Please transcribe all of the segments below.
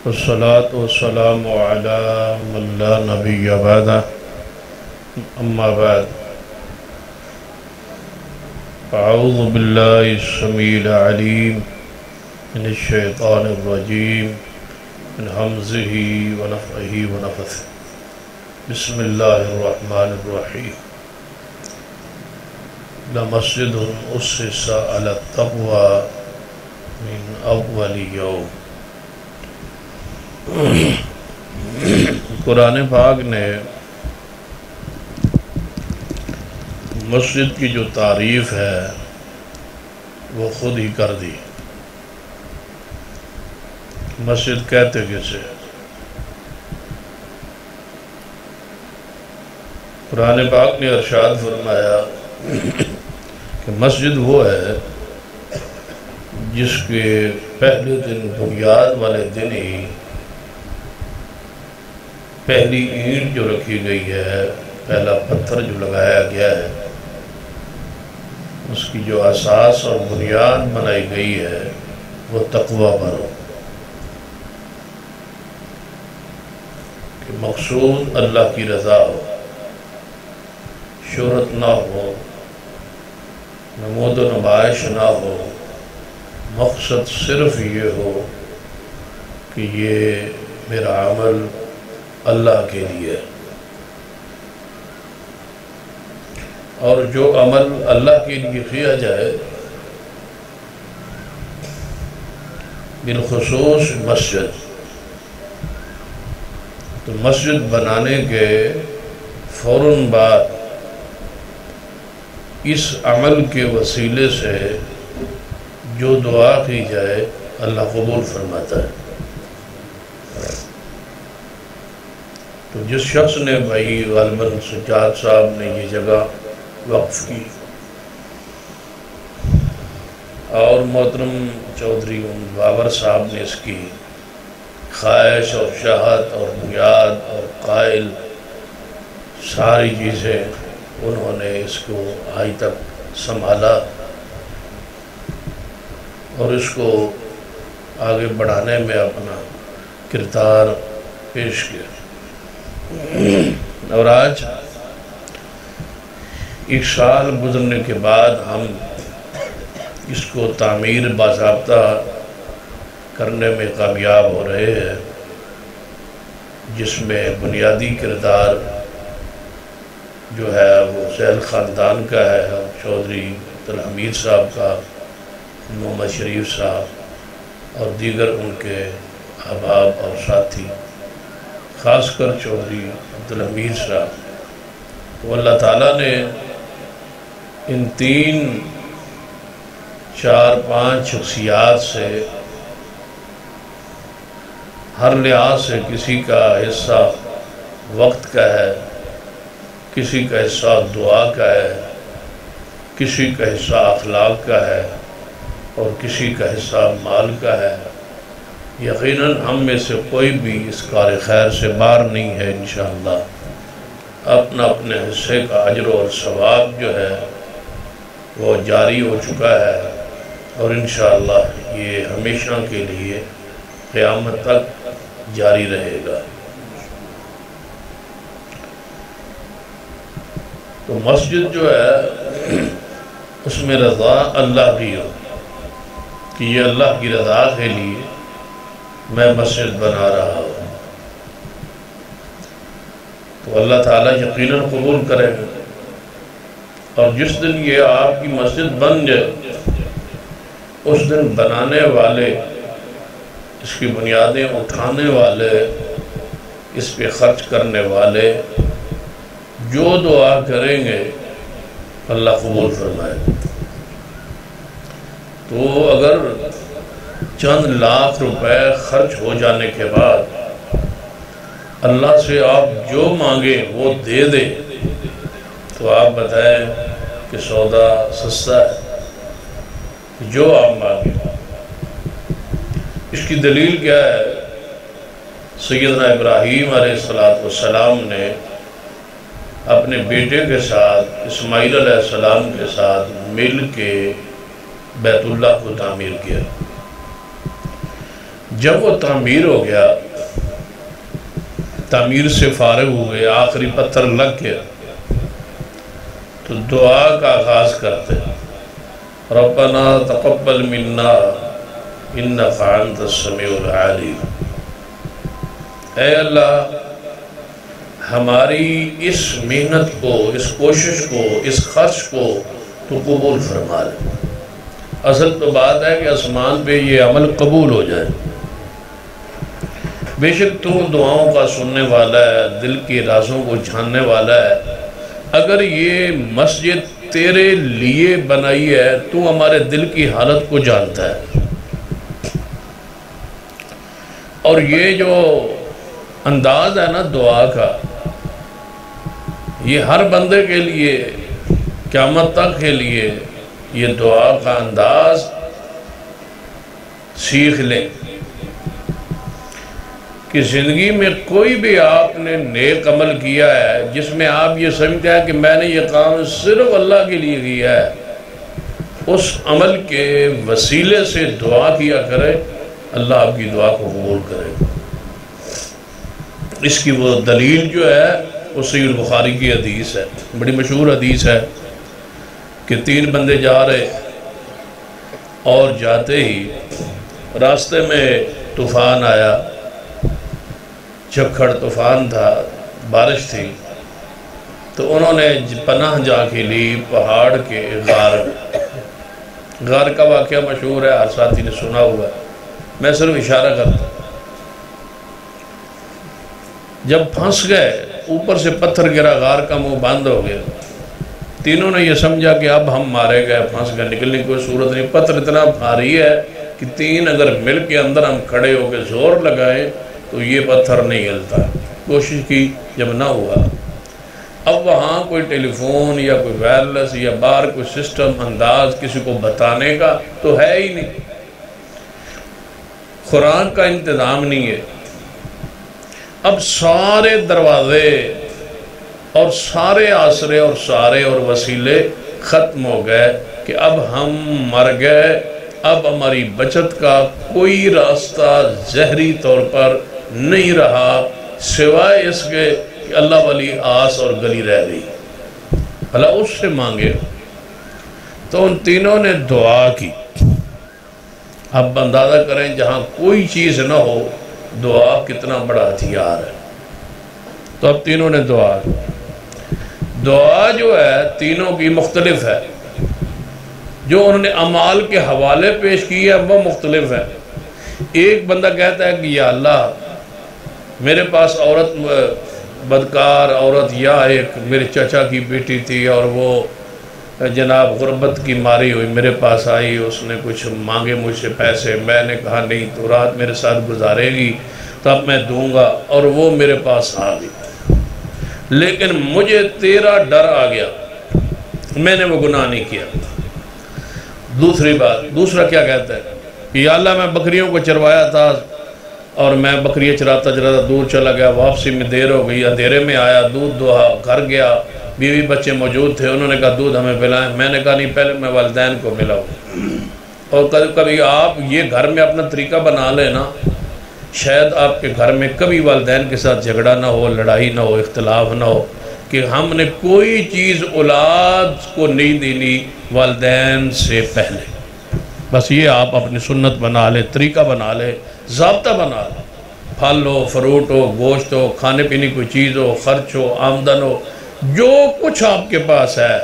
والصلاة والسلام على من لا نبي بعده أما بعد أعوذ بالله السميع العليم من الشيطان الرجيم من همزه ونفخه ونفثه بسم الله الرحمن الرحيم لمسجد أسس على التقوى من أول يوم۔ قرآن پاک نے مسجد کی جو تعریف ہے وہ خود ہی کر دی۔ مسجد کہتے کسے؟ قرآن پاک نے ارشاد فرمایا کہ مسجد وہ ہے جس کے پہلے دن بنیاد والے دن ہی پہلی اینٹ جو رکھی گئی ہے، پہلا پتھر جو لگایا گیا ہے، اس کی جو اساس اور بنیاد بنائی گئی ہے وہ تقوی پر ہو کہ مقصود اللہ کی رضا ہو، شہرت نہ ہو، نمود و نمائش نہ ہو، مقصد صرف یہ ہو کہ یہ میرا عمل اللہ کے لیے، اور جو عمل اللہ کے لیے کیا جائے بالخصوص مسجد، تو مسجد بنانے کے فوراً بعد اس عمل کے وسیلے سے جو دعا کی جائے اللہ قبول فرماتا ہے۔ تو جس شخص نے بھائی غالباً سجاد صاحب نے یہ جگہ وقف کی اور محترم چودھری بابر صاحب نے اس کی خواہش اور چاہت اور بنیاد اور قائل ساری چیزیں انہوں نے اس کو آج تک سنبھالا اور اس کو آگے بڑھانے میں اپنا کردار پیش کیا۔ اور آج ایک سال گزرنے کے بعد ہم اس کو تعمیر باضابطہ کرنے میں کامیاب ہو رہے ہیں، جس میں بنیادی کردار جو ہے وہ سہیل خاندان کا ہے، چودھری عبدالحمید صاحب کا، محمد شریف صاحب اور دیگر ان کے احباب اور ساتھی، خاص کر چودھری عبدالحمید صاحب۔ تو اللہ تعالیٰ نے ان 3 4 5 شخصیات سے ہر لحاظ سے کسی کا حصہ وقت کا ہے، کسی کا حصہ دعا کا ہے، کسی کا حصہ اخلاق کا ہے اور کسی کا حصہ مال کا ہے۔ یقیناً ہم میں سے کوئی بھی اس کار خیر سے باہر نہیں ہے۔ انشاءاللہ اپنا اپنے حصے کا اجر اور ثواب جو ہے وہ جاری ہو چکا ہے، اور انشاءاللہ یہ ہمیشہ کے لیے قیامت تک جاری رہے گا۔ تو مسجد جو ہے اس میں رضا اللہ کی ہو کہ یہ اللہ کی رضا کے لیے میں مسجد بنا رہا ہوں، تو اللہ تعالیٰ یقیناً قبول کرے گا۔ اور جس دن یہ آپ کی مسجد بن جائے اس دن بنانے والے، اس کی بنیادیں اٹھانے والے، اس پہ خرچ کرنے والے جو دعا کریں گے اللہ قبول فرمائے۔ تو اگر چند لاکھ روپے خرچ ہو جانے کے بعد اللہ سے آپ جو مانگیں وہ دے دیں، تو آپ بتائیں کہ سودا سستا ہے، جو آپ مانگیں۔ اس کی دلیل کیا ہے؟ سیدنا ابراہیم علیہ السلام نے اپنے بیٹے کے ساتھ، اسماعیل علیہ السلام کے ساتھ مل کے بیت اللہ کو تعمیر کیا۔ جب وہ تعمیر ہو گیا، تعمیر سے فارغ ہوئے، آخری پتھر لگ گیا، تو دعا کا آغاز کرتے ربنا تقبل منا انک انت السمیع العلیم، اے اللہ ہماری اس محنت کو، اس کوشش کو، اس خرچ کو تو قبول فرما لے۔ اصل تو بات ہے کہ آسمان پہ یہ عمل قبول ہو جائے۔ بے شک تو دعاؤں کا سننے والا ہے، دل کے رازوں کو جاننے والا ہے۔ اگر یہ مسجد تیرے لیے بنائی ہے، تو ہمارے دل کی حالت کو جانتا ہے، اور یہ جو انداز ہے نا دعا کا، یہ ہر بندے کے لیے قیامت تک کے لیے یہ دعا کا انداز سیکھ لیں کہ زندگی میں کوئی بھی آپ نے نیک عمل کیا ہے جس میں آپ یہ سمجھتے ہیں کہ میں نے یہ کام صرف اللہ کے لیے کیا ہے، اس عمل کے وسیلے سے دعا کیا کرے، اللہ آپ کی دعا کو قبول کرے۔ اس کی وہ دلیل جو ہے وہ صحیح البخاری کی حدیث ہے، بڑی مشہور حدیث ہے کہ 3 بندے جا رہے، اور جاتے ہی راستے میں طوفان آیا، جھکڑ طوفان تھا، بارش تھی، تو انہوں نے پناہ جا کے لی پہاڑ کے غار میں۔ غار کا واقعہ مشہور ہے، ہر ساتھی نے سنا ہوا ہے، میں صرف اشارہ کرتا۔ جب پھنس گئے، اوپر سے پتھر گرا، غار کا منہ بند ہو گیا، تینوں نے یہ سمجھا کہ اب ہم مارے گئے، پھنس گئے، نکلنے کی کوئی صورت نہیں۔ پتھر اتنا بھاری ہے کہ 3 اگر مل کے اندر ہم کھڑے ہو کے زور لگائیں تو یہ پتھر نہیں ہلتا۔ کوشش کی، جب نہ ہوا، اب وہاں کوئی ٹیلی فون یا کوئی وائرلیس یا باہر کوئی سسٹم انداز کسی کو بتانے کا تو ہے ہی نہیں، خوراک کا انتظام نہیں ہے۔ اب سارے دروازے اور سارے آسرے اور سارے اور وسیلے ختم ہو گئے کہ اب ہم مر گئے، اب ہماری بچت کا کوئی راستہ ظاہری طور پر نہیں رہا سوائے اس کے کہ اللہ والی آس اور گلی رہ گئی، بھلا اس سے مانگے۔ تو ان تینوں نے دعا کی۔ اب اندازہ کریں جہاں کوئی چیز نہ ہو، دعا کتنا بڑا ہتھیار ہے۔ تو اب تینوں نے دعا کی۔ دعا جو ہے تینوں کی مختلف ہے، جو انہوں نے اعمال کے حوالے پیش کی ہے وہ مختلف ہے۔ ایک بندہ کہتا ہے کہ یا اللہ میرے پاس عورت، بدکار عورت، یا ایک میرے چچا کی بیٹی تھی اور وہ جناب غربت کی ماری ہوئی میرے پاس آئی، اس نے کچھ مانگے مجھ سے پیسے، میں نے کہا نہیں تو رات میرے ساتھ گزارے گی تب میں دوں گا، اور وہ میرے پاس آ گئی، لیکن مجھے تیرا ڈر آ گیا، میں نے وہ گناہ نہیں کیا۔ دوسرا کیا کہتا ہے کہ یا اللہ میں بکریوں کو چروایا تھا اور میں بکریاں چراتا دور چلا گیا، واپسی میں دیر ہو گئی، اندھیرے میں آیا، دودھ دوہا، گھر گیا، بیوی بچے موجود تھے، انہوں نے کہا دودھ ہمیں پلائیں، میں نے کہا نہیں پہلے میں والدین کو ملاؤں۔ اور کبھی آپ یہ گھر میں اپنا طریقہ بنا لیں نا، شاید آپ کے گھر میں کبھی والدین کے ساتھ جھگڑا نہ ہو، لڑائی نہ ہو، اختلاف نہ ہو، کہ ہم نے کوئی چیز اولاد کو نہیں دینی والدین سے پہلے۔ بس یہ آپ اپنی سنت بنا لیں، طریقہ بنا لیں، ضابطہ بنا لیں۔ پھل ہو، فروٹ ہو، گوشت ہو، کھانے پینے کوئی چیز ہو، خرچ ہو، آمدن ہو، جو کچھ آپ کے پاس ہے،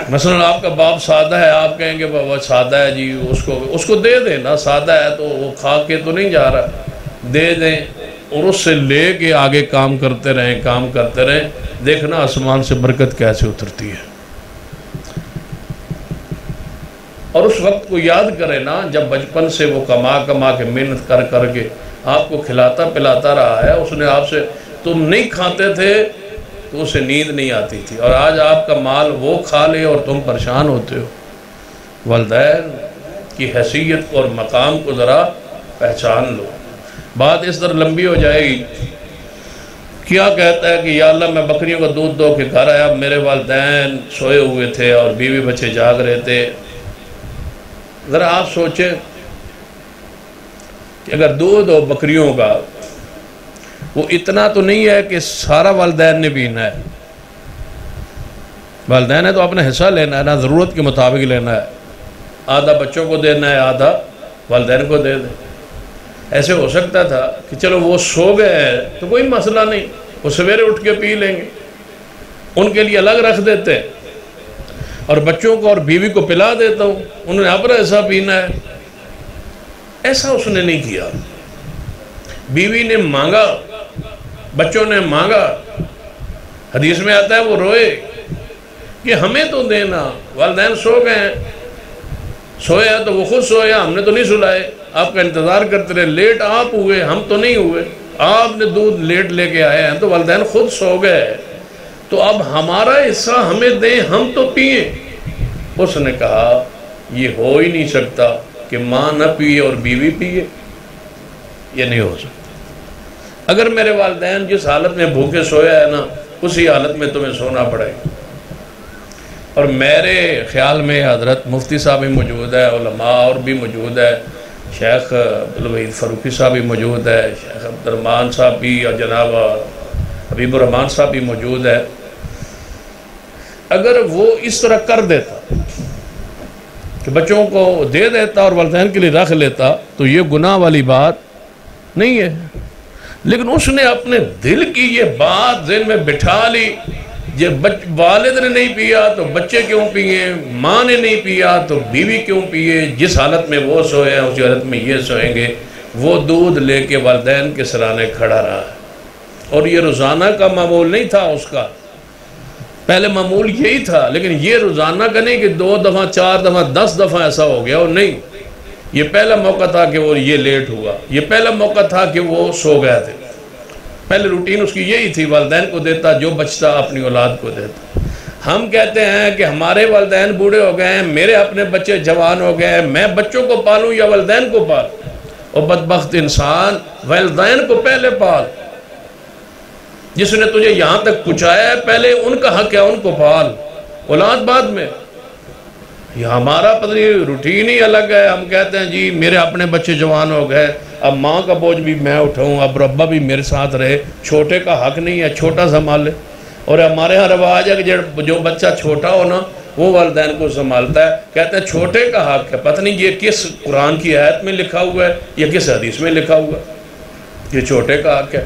مثلا آپ کا باپ سادہ ہے، آپ کہیں گے بابا سادہ ہے جی، اس کو دے دیں نا، سادہ ہے تو وہ کھا کے تو نہیں جا رہا، دے دیں اور اس سے لے کے آگے کام کرتے رہیں، دیکھنا آسمان سے برکت کیسے اترتی ہے۔ اور اس وقت کو یاد کرے نا جب بچپن سے وہ کما کے محنت کر کے آپ کو کھلاتا پلاتا رہا ہے، اس نے آپ سے، تم نہیں کھاتے تھے تو اسے نیند نہیں آتی تھی، اور آج آپ کا مال وہ کھا لے اور تم پریشان ہوتے ہو۔ والدین کی حیثیت اور مقام کو ذرا پہچان لو۔ بات اس طرح لمبی ہو جائے گی۔ کیا کہتا ہے کہ یا اللہ میں بکریوں کا دودھ دو کے گھر آیا، میرے والدین سوئے ہوئے تھے اور بیوی بچے جاگ رہے تھے۔ ذرا آپ سوچیں کہ اگر دودھ ہو بکریوں کا وہ اتنا تو نہیں ہے کہ سارا والدین نے پینا ہے. والدین ہے تو اپنا حصہ لینا ہے نا، ضرورت کے مطابق لینا ہے. آدھا بچوں کو دینا ہے، آدھا والدین کو دے دیں. ایسے ہو سکتا تھا کہ چلو وہ سو گئے ہیں تو کوئی مسئلہ نہیں، وہ سویرے اٹھ کے پی لیں گے، ان کے لیے الگ رکھ دیتے ہیں، اور بچوں کو اور بیوی کو پلا دیتا ہوں، انہوں نے اپنا ایسا پینا ہے. ایسا اس نے نہیں کیا. بیوی نے مانگا، بچوں نے مانگا. حدیث میں آتا ہے وہ روئے کہ ہمیں تو دینا، والدین سو گئے ہیں. سویا تو وہ خود سویا، ہم نے تو نہیں سلائے، آپ کا انتظار کرتے رہے. لیٹ آپ ہوئے، ہم تو نہیں ہوئے. آپ نے دودھ لیٹ لے کے آئے ہیں تو والدین خود سو گئے، تو اب ہمارا حصہ ہمیں دیں، ہم تو پئیں. اس نے کہا یہ ہو ہی نہیں سکتا کہ ماں نہ پیے اور بیوی پیے، یہ نہیں ہو سکتا. اگر میرے والدین جس حالت میں بھوکے سویا ہے نا، اسی حالت میں تمہیں سونا پڑے گا. اور میرے خیال میں حضرت مفتی صاحب بھی موجود ہے، علماء اور بھی موجود ہے، شیخ عبدالوحید فاروقی صاحب بھی موجود ہے، شیخ عبدالرحمن صاحب بھی، اور جناب حبیب الرحمن صاحب بھی موجود ہے. اگر وہ اس طرح کر دیتا کہ بچوں کو دے دیتا اور والدین کے لیے رکھ لیتا تو یہ گناہ والی بات نہیں ہے. لیکن اس نے اپنے دل کی یہ بات ذہن میں بٹھا لی، جب والد نے نہیں پیا تو بچے کیوں پیئے، ماں نے نہیں پیا تو بیوی کیوں پیئے. جس حالت میں وہ سوئے ہیں اسی حالت میں یہ سوئیں گے. وہ دودھ لے کے والدین کے سرانے کھڑا رہا ہے، اور یہ روزانہ کا معمول نہیں تھا اس کا. پہلے معمول یہی تھا، لیکن یہ روزانہ کا نہیں کہ 2 دفعہ 4 دفعہ 10 دفعہ ایسا ہو گیا. اور نہیں، یہ پہلا موقع تھا کہ وہ یہ لیٹ ہوا، یہ پہلا موقع تھا کہ وہ سو گئے تھے. پہلے روٹین اس کی یہی تھی، والدین کو دیتا، جو بچتا اپنی اولاد کو دیتا. ہم کہتے ہیں کہ ہمارے والدین بوڑھے ہو گئے ہیں، میرے اپنے بچے جوان ہو گئے ہیں، میں بچوں کو پالوں یا والدین کو پالوں؟ اور بدبخت انسان، والدین کو پہلے پال. جس نے تجھے یہاں تک پہنچایا ہے پہلے ان کا حق ہے، ان کو پال، اولاد بعد میں. یہ ہمارا پتہ روٹین ہی الگ ہے. ہم کہتے ہیں جی میرے اپنے بچے جوان ہو گئے، اب ماں کا بوجھ بھی میں اٹھاؤں، اب ربا بھی میرے ساتھ رہے. چھوٹے کا حق نہیں ہے، چھوٹا سنبھالے. اور ہمارے ہاں رواج ہے کہ جو بچہ چھوٹا ہو نا وہ والدین کو سنبھالتا ہے. کہتے ہیں چھوٹے کا حق ہے. پتہ نہیں یہ کس قرآن کی آیت میں لکھا ہوا ہے یا کس حدیث میں لکھا ہوا ہے. یہ چھوٹے کا حق ہے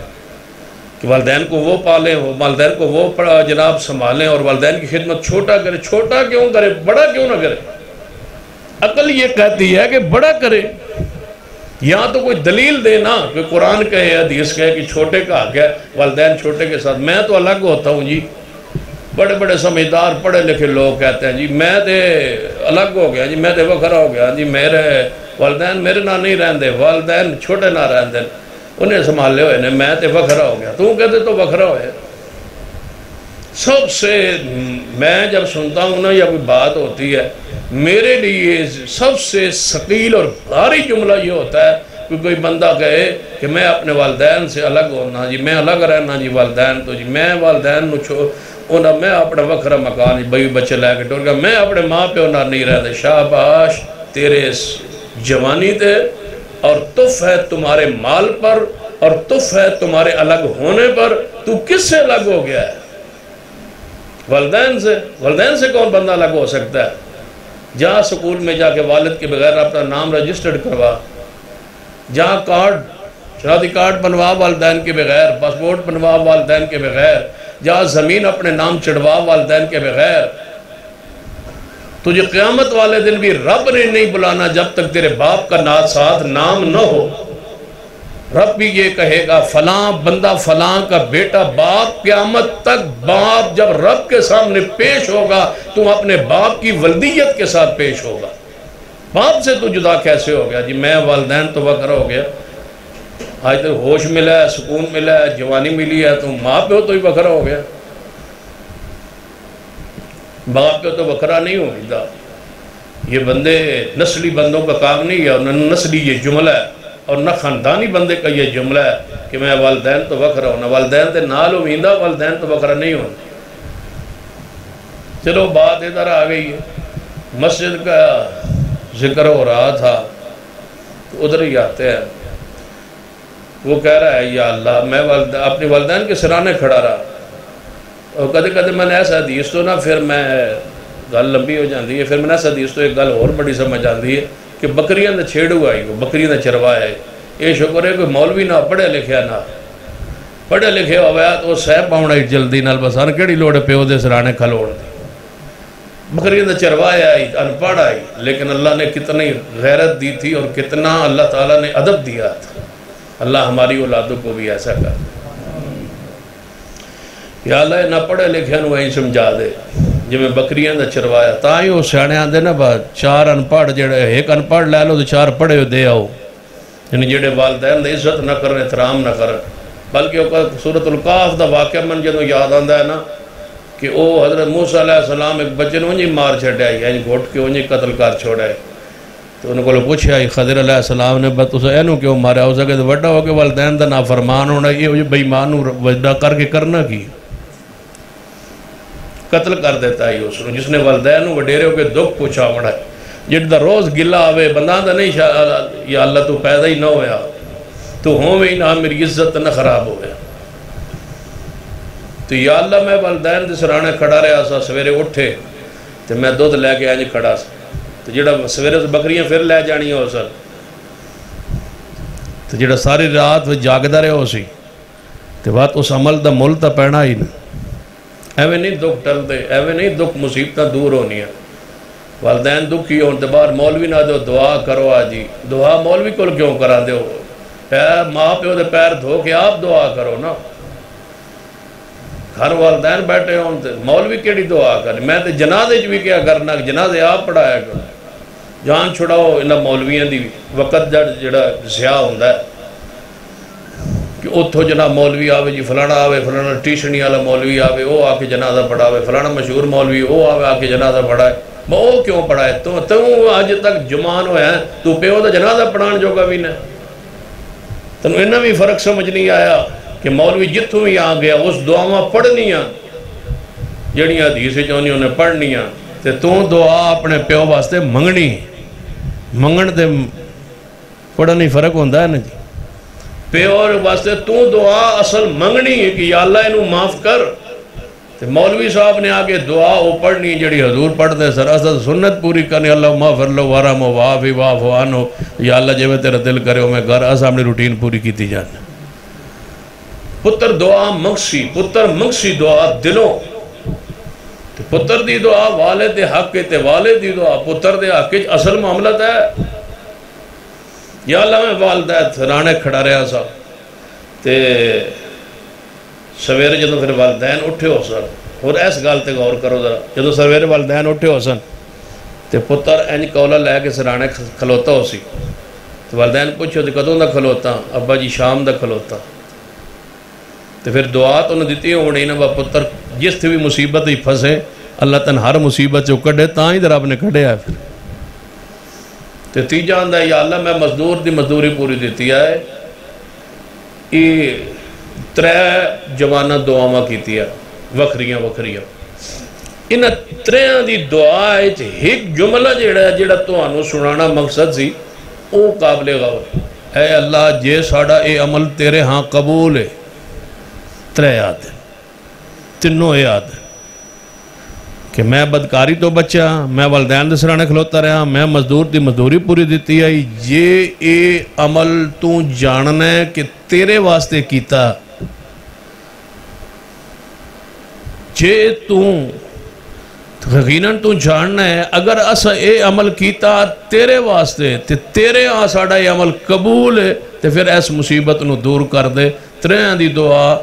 کہ والدین کو وہ پالیں، والدین کو وہ جناب سنبھالیں، اور والدین کی خدمت چھوٹا کرے. چھوٹا کیوں کرے، بڑا کیوں نہ کرے؟ عقل یہ کہتی ہے کہ بڑا کرے. یہاں تو کوئی دلیل دے نا، کہ قرآن کہے، حدیث کہے کہ چھوٹے کا حق ہے والدین چھوٹے کے ساتھ. میں تو الگ ہوتا ہوں جی. بڑے بڑے سمجھدار پڑھے لکھے لوگ کہتے ہیں جی میں تے الگ ہو گیا جی، میں تے وکھرا ہو گیا جی، میرے والدین میرے نہ نہیں رہندے، والدین چھوٹے نہ رہندے، انہیں سنبھالے ہوئے نے، میں تے وکھرا ہو گیا. تو کہتے تو وکھرا ہوئے. سب سے میں جب سنتا ہوں نا یا کوئی بات ہوتی ہے، میرے لیے سب سے ثقیل اور بھاری جملہ یہ ہوتا ہے کہ کوئی بندہ کہے کہ میں اپنے والدین سے الگ ہونا جی، میں الگ رہنا جی، والدین تو جی میں والدین نو چھوڑنا، میں اپنا وکھرا مکان بھائی بچے لے کے ٹور گیا، میں اپنے ماں پیو نہ نہیں رہتے. شاباش تیرے جوانی تے، اور تف ہے تمہارے مال پر، اور تف ہے تمہارے الگ ہونے پر. تو کس سے الگ ہو گیا ہے؟ والدین سے. والدین سے کون بندہ الگ ہو سکتا ہے؟ جہاں سکول میں جا کے والد کے بغیر اپنا نام رجسٹرڈ کروا، جہاں شناختی کارڈ بنوا والدین کے بغیر، پاسپورٹ بنوا والدین کے بغیر، جہاں زمین اپنے نام چڑھوا والدین کے بغیر. تجھے قیامت والے دن بھی رب نے نہیں بلانا جب تک تیرے باپ کا ساتھ نام نہ ہو. رب بھی یہ کہے گا فلاں بندہ فلاں کا بیٹا. باپ قیامت تک باپ جب رب کے سامنے پیش ہوگا تم اپنے باپ کی ولدیت کے ساتھ پیش ہوگا. باپ سے تو جدا کیسے ہو گیا جی؟ میں والدین تو وکھرا ہو گیا. آج تک ہوش ملا ہے، سکون ملا ہے، جوانی ملی ہے، تم ماں پہ تو ہی وکھرا ہو گیا. باپ پہ تو وکھرا نہیں ہو گیا. یہ بندے نسلی بندوں کا کام نہیں ہے، اور نہ نسلی یہ جملہ ہے، اور نہ خاندانی بندے کا یہ جملہ ہے کہ میں والدین تو وکھرا ہونا. والدین تے نال امیندہ، والدین تو وکھرا نہیں ہونا. چلو بات ادھر آ گئی ہے. مسجد کا ذکر ہو رہا تھا تو ادھر ہی آتے ہیں. وہ کہہ رہا ہے یا اللہ میں اپنی والدین کے سرانے کھڑا رہا، اور کدے کدے میں نے ایسا حدیث تو نہ پھر میں گل لمبی ہو جاتی ہے، پھر میں نے ایسا حدیث تو ایک گل اور بڑی سمجھ آتی ہے کہ بکریاں دا چھیڑو آئی کو بکریاں دا چروایا ہے، یہ شکر ہے کوئی مولوی نہ پڑھے لکھیا نہ پڑھے لکھے ہویا تو سہ پاؤنا ہی جلدی نال بسان کیڑی لوڑ پیو دے سرانے کھلوڑ دی، بکریاں دا چروایا آئی انپڑھ آئی، لیکن اللہ نے کتنی غیرت دی تھی اور کتنا اللہ تعالیٰ نے ادب دیا تھا۔ اللہ ہماری اولادوں کو بھی ایسا کر، یا اللہ نہ پڑھے لکھے نو وہیں سمجھا دے جی میں بکریاں دا چروایا، تاں ہی وہ سیانے آندے نا با چار انپڑھ جڑے ایک انپڑھ لے لو تو چار پڑھے ہو دے آؤ، یعنی جڑے والدین دا عزت نہ کرن احترام نہ کرن، بلکہ وہ سورۃ الکاف دا واقعہ من جدوں یاد آندا ہے نا کہ وہ حضرت موسیٰ علیہ السلام ایک بچے نے انہیں مار چھڑیا ہے، یعنی گھوٹ کے انہیں قتل کر چھوڑا ہے، تو انہوں کو پوچھا ہے خضر علیہ السلام نے بس اسے اینو کیوں مارا، ہو سکے تو وڈا ہو کے والدین دا نافرمان ہونا، یہ بے ایمان وڈا کر کے کرنا کی قتل کر دیتا ہے اس نے، جس نے والدین وڈیرے ہو کے دکھ پوچھا وڑا ہے، جٹ دا روز گلہ آوے بندہ دا نہیں یا اللہ تو پیدا ہی نہ ہویا تو ہوں میں نہ میری عزت نہ خراب ہو گیا، تو یا اللہ میں والدین دے سرانے کھڑا رہا سا، سویرے اٹھے تو میں دودھ لے کے آج کھڑا سا، تو جڑا سویرے سے بکریاں پھر لے جانی ہو سر، تو جڑا ساری رات جاگدہ رہے ہو سی تو بات اس عمل دا مل تا پینا ہی نہیں، ایویں نہیں دکھ ٹل دے، ایویں نہیں دکھ مصیبتہ دور ہونی ہے، والدین دکھ ہی ہونے بعد مولوی نہ دو دعا کرو آجی، دعا مولوی کو کیوں کرا دے ہو، ماں پیو دے پیر دھو کے آپ دعا کرو نا، گھر والدین بیٹھے ہوں مولوی کیڑی دعا کریں، میں تے جنازے بھی کیا کرنا، جنازے آپ پڑھایا کرو، جان چھڑاؤ انہاں مولویاں دی وقت جڑا سیاہ ہوندہ ہے کہ اتھو جناب مولوی آوے جی فلانا آوے، فلانا ٹیشنی والا مولوی آوے وہ آ کے جنازہ پڑھاوے، فلانا مشہور مولوی وہ آوے آ کے جنازہ پڑھائے، وہ کیوں پڑھائے تو آج تک جمان ہوئے ہیں تو پیو دا جنازہ پڑھان جو گا بھی نہیں، تو انہاں بھی فرق سمجھ نہیں آیا کہ مولوی جتوں ہی آ گیا اس دعاواں پڑھنیاں جڑیاں حدیث چاہنی انہیں پڑھنیاں تے تو دعا اپنے پیو واسطے منگنی، منگن تے پڑھنی فرق ہوندہ ہے نا جی، پیو واسطے تو دعا اصل منگنی ہے کہ یا اللہ انہوں معاف کر، تے مولوی صاحب نے آگے دعا وہ پڑھنی جڑی حضور پڑھ دے سر اصل سنت پوری کرنی، اللہ مغفر لو ورحم و وافی واف وانو، یا اللہ جے میں تیرا دل کرے ہو میں گھر اصل اپنی روٹین پوری کیتی جانا، پتر دعا منگسی، پتر منگسی دعا دلوں، پتر دی دعا والد حق تے والد دی دعا پتر دے حق اصل معاملت ہے، یا اللہ میں والدین سرانے کھڑا رہا سا تے سویرے جدو پھر والدین اٹھے ہو سن، اور ایس گال تے غور کرو ذرا، جدو سویرے والدین اٹھے ہو سن تے پتر اینج کولا لے کے سرانے کھلوتا ہو سی، تو والدین پوچھو تے کدوں دا کھلوتا، ابا جی شام دا کھلوتا، تو پھر دعا تو انہوں دیتی ہونی نا با پتر جس تھی بھی مصیبت ہی پھنسے اللہ تن ہر مصیبت جو کڑے تاں ہی در آپ نے کڑے آئے پھر تو تیجہ آندہ ہے یا اللہ میں مزدور دی مزدوری پوری دیتی ہے، یہ 3 جوانہ دعاواں کیتی ہے وکھریاں وکھریاں، انہاں 3 دی دعا ہے ایک جملہ جڑا تو آنو سنانا مقصد سی او قابل غور، اے اللہ جے ساڑا اے عمل تیرے ہاں قبول ہے، 3 یاد ہے، تینوں یاد ہے کہ میں بدکاری تو بچا، میں والدین دے سرانے کھلوتا رہا، میں مزدور دی مزدوری پوری دیتی ہے، یہ اے عمل تو جاننا ہے کہ تیرے واسطے کیتا، جے تو یقیناً تو جاننا ہے اگر اسا اے عمل کیتا تیرے واسطے تے تیرے ہاں ساڑا یہ عمل قبول ہے تے پھر اس مصیبت نو دور کر دے، 3 دی دعا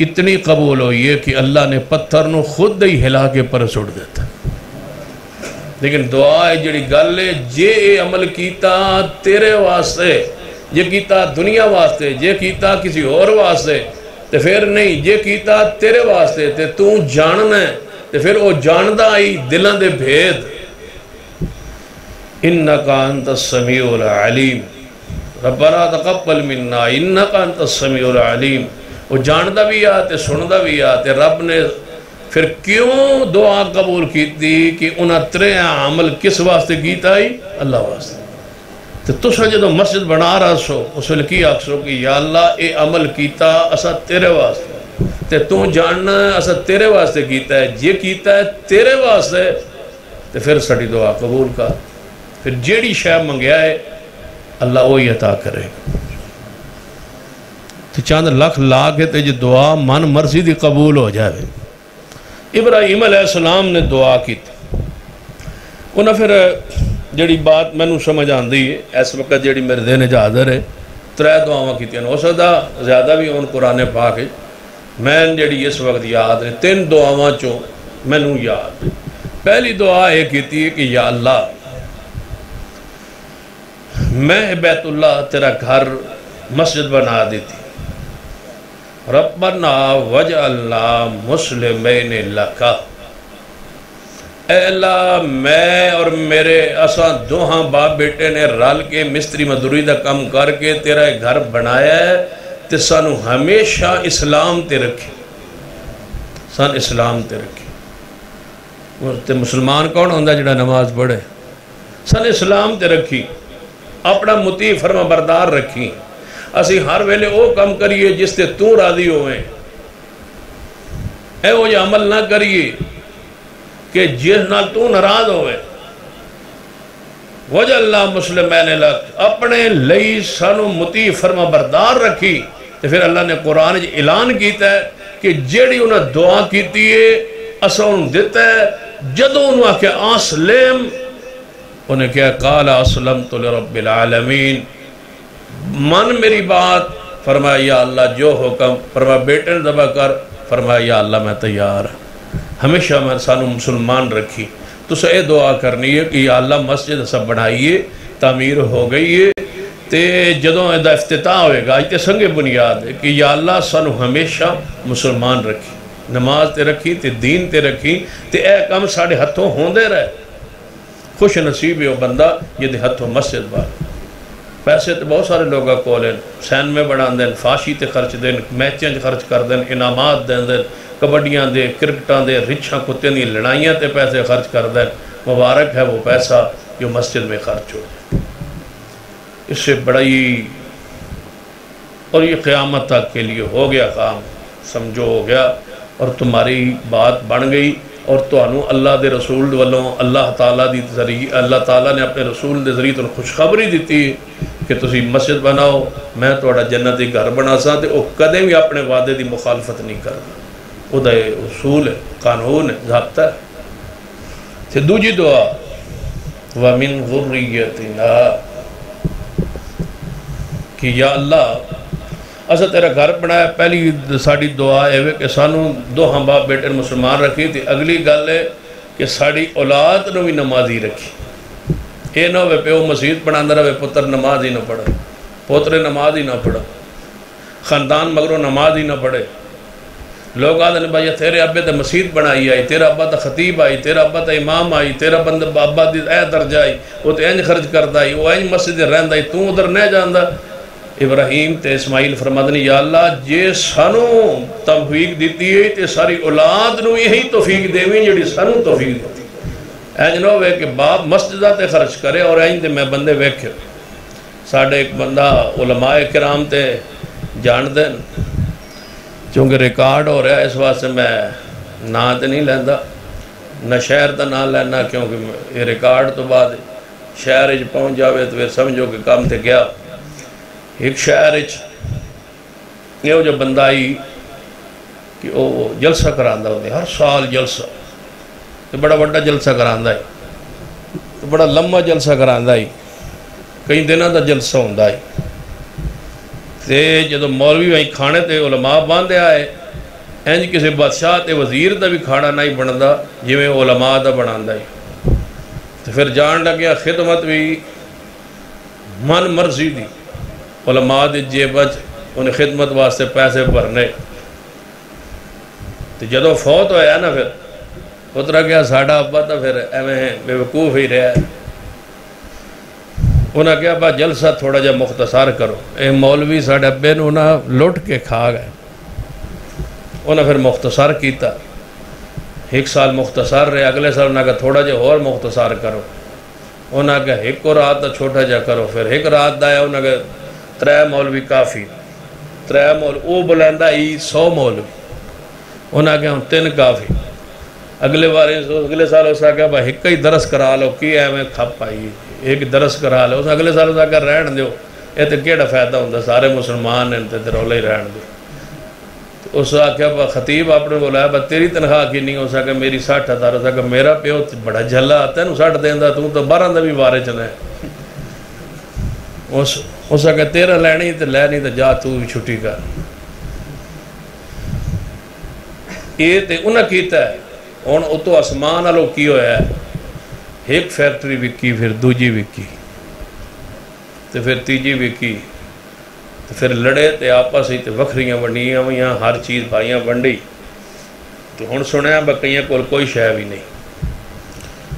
اتنی قبول ہوئی ہے کہ اللہ نے پتھر نو خود ہی ہلا کے پر سڑ دیتا، لیکن دعا ہے جڑی گل ہے جے اے عمل کیتا تیرے واسطے، جے کیتا دنیا واسطے، جے کیتا کسی اور واسطے تے پھر نہیں، جے کیتا تیرے واسطے تے تو جاننا ہے تے پھر وہ جاندہ آئی دلان دے بھید، انکا انت السمیع العلیم، ربنا تقبل منا انکا انت السمیع العلیم، وہ جاندہ بھی آتے سندہ بھی آتے، رب نے پھر کیوں دعا قبول کی تھی کہ انہاں 3 عمل کس واسطے کیتا ہی؟ اللہ واسطے، تو تسا جدو مسجد بنا رہا سو اس ویلے کی آکھسو کہ یا اللہ اے عمل کیتا اسا تیرے واسطے تے تو جاننا اسا تیرے واسطے کیتا ہے، یہ کیتا ہے تیرے واسطے، تے پھر ساڈی دعا قبول کر، پھر جیڑی شے منگیا ہے اللہ وہی عطا کرے گا۔ تو چاند لکھ لا کے تے جو دعا من مرضی دی قبول ہو جائے۔ ابراہیم علیہ السلام نے دعا کی تھی، انہاں پھر جڑی بات میں نو سمجھ آن دی ہے اس وقت جڑی میرے دین حاضر ہے، 3 دعاواں کی ہو سکتا زیادہ بھی ان قرآن پاک ہے، میں جڑی اس وقت یاد ہے 3 دعاواں چوں میں نو یاد۔ پہلی دعا یہ کیتی ہے کہ یا اللہ میں بیت اللہ تیرا گھر مسجد بنا دیتی، ربنا وجعلنا مسلمین لکا، اے اللہ میں اور میرے اساں دوہاں باپ بیٹے نے رل کے مستری مزدوری دا کم کر کے تیرا ایک گھر بنایا ہے تے سانو ہمیشہ اسلام تے رکھے، سان اسلام تے رکھے۔ تے مسلمان کون ہوندہ جڑا نماز پڑھے؟ سان اسلام تے رکھی، اپنا مطیع فرما بردار رکھی، اسی ہر ویلے او کم کریے جس تے تو راضی ہوئے، اے وہ یہ عمل نہ کریے کہ جس نال تو ناراض ہوئے۔ وجہ اللہ مسلمین لک، اپنے لئی سانو مطیع فرما بردار رکھی، تو پھر اللہ نے قرآن اعلان کیتا ہے کہ جیڑی انہیں دعا کیتی ہے اسا انہوں دیتا ہے، جدو انہوں آکے آسلم، انہیں کہا قال اسلمت لرب العالمین، من میری بات، فرمایا یا اللہ جو حکم، فرمایا بیٹے نے ذبح کر، فرمایا یا اللہ میں تیار ہوں، ہمیشہ میں سانو مسلمان رکھی۔ تو سے اے دعا کرنی ہے کہ یا اللہ مسجد سب بنائیے، تعمیر ہو گئی ہے، تے جدوں ایدہ افتتاح ہوئے گا، ایتے سنگے بنیاد ہے کہ یا اللہ سانو ہمیشہ مسلمان رکھی، نماز تے رکھی، تے دین تے رکھی، تے اے کام ساڑھے ہتھوں ہوندے رہے۔ خوش نصیب ہے وہ بندہ یہ دے ہتھوں مسجد بار، پیسے تے بہت سارے لوگا کولیں، سین میں بڑھان دیں، فاشی تے خرچ دیں، میچیں خرچ کر دیں، انعامات دیں، کبڈیاں دے، کرکٹاں دے، رچھاں کتے دی لڑائیاں تے پیسے خرچ کر دیں، مبارک ہے وہ پیسہ جو مسجد میں خرچ ہو جائے۔ اس سے بڑائی، اور یہ قیامت تک کے لیے ہو گیا کام، سمجھو ہو گیا، اور تمہاری بات بن گئی، اور تو انہوں اللہ دے رسول والوں اللہ تعالیٰ دی ذریعہ، اللہ تعالیٰ نے اپنے رسول دے ذریعہ خوشخبری دیتی کہ تسی مسجد بناؤ، میں توڑا جنتی گھر بنا سا، تے وہ کدے بھی اپنے وعدے دی مخالفت نہیں کرنا، وہ دا اصول ہے، قانون ہے، ضابطہ ہے۔ تے دوجی دعا وَمِن ذُرِّيَّتِنَا، کہ یا اللہ اسا تیرا گھر بنایا، پہلی ساڑی دعا ہے کہ سانو دو ہم باپ بیٹے مسلمان رکھی تھی، اگلی گل ہے کہ ساڑی اولاد نو بھی نمازی رکھی، اے نہ ہوئے پیو مسجد بنانا رہے پتر نماز ہی نہ پڑھا، پوترے نماز ہی نہ پڑھا، خاندان مگروں نماز ہی نہ پڑھے، لوگ آدھے بھائی تیرے ابے تے مسجد بنائی آئی، تیرا ابا تے خطیب آئی، تیرا ابا تے امام آئی، تیرا بندہ ابا دی اے درجہ آئی، وہ تے اینج خرچ کرتا آئی، وہ اینج مسجد رہندا آئی، تو ادھر نہیں جاندہ۔ ابراہیم تے اسماعیل فرمادنی یا اللہ جے سانو توفیق دیتی ہے تے ساری اولاد نو یہی توفیق دیویں جڑی سانو توفیق دیتی، اینج نہ ہوئے کہ باپ مسجدہ تے خرچ کرے اور اینج دے میں بندے ویکھے۔ ساڑھے ایک بندہ علماء کرام تے جان دیں، چونکہ ریکارڈ ہو رہا ہے اس واسطے میں نا تے نہیں لیندہ، نہ شہر دا نا لینا، کیونکہ یہ ریکارڈ تو بعد شہر اچ پہنچ جاوے تو پھر سمجھو کہ کام تے گیا۔ ایک شہر اچ یہ جو بندہ آئی کہ وہ جلسہ کراندہ ہوتے، ہر سال جلسہ، تو بڑا بڑا جلسہ کراندہ ہے، تو بڑا لمبا جلسہ کراندہ ہے، کئی دنوں دا جلسہ ہوندہ ہے۔ تے جدو مولوی وہیں کھانے تے علماء باندھے آئے، اینج کسی بادشاہ تے وزیر دا بھی کھانا نہیں بندا جویں علماء دا بناندہ ہے۔ تو پھر جان لگیا خدمت بھی من مرضی دی، علماء دی جیبت انہیں خدمت واسطے پیسے بھرنے۔ تو جدو فوت ہویا نا پھر اترا گیا ساڑھا ابا تا پھر ایویں بے وقوف ہی رہا ہے۔ انہاں کہا با جلسہ تھوڑا جا مختصر کرو، اے مولوی ساڑھے ابے نے انہاں لوٹ کے کھا گئے، انہاں پھر مختصر کیتا، ایک سال مختصر رہے، اگلے سال انہاں کہا تھوڑا جا اور مختصر کرو، انہاں کہ ایک کو رات دا چھوٹا جا کرو، پھر ایک رات دا ہے انہاں کہ 3 مولوی کافی، 3 مولوی او بلندہ 100 مولوی، انہاں کہ ہم 3 کافی۔ اگلے سال اس کا کہ ایک ہی درس کرا لو، کی ہے میں کھپ پائی ایک درس کرا لو، اگلے سال اس کا رہن دیو، یہ تو کیڑا فائدہ ہوتا، سارے مسلمان ہیں تو رولے ہی رہن دیو۔ اس کا خطیب اپنے بولا تیری تنخواہ کی نہیں، ہو سکا میری 60,000، ہو سکا میرا پیو بڑا جھلا آتا ہے 60 دیندہ، تو 12 دا بھی وارے چلے۔ اس کا 13 لینی تو لے نہیں تو جا تو بھی چھٹی کر۔ یہ تو انہاں کیتا ہے۔ ہن اتو آسمان والوں کی ہویا ہے، ایک فیکٹری وکی، پھر دوجی وکی، تو پھر تیجی وکی، تو پھر لڑے تے آپس ہی تے وکھریاں ونڈیاں ہوئیاں، ہر چیز بھائیاں ونڈی، تو ہن سنیا بکیاں کول کوئی شے بھی نہیں۔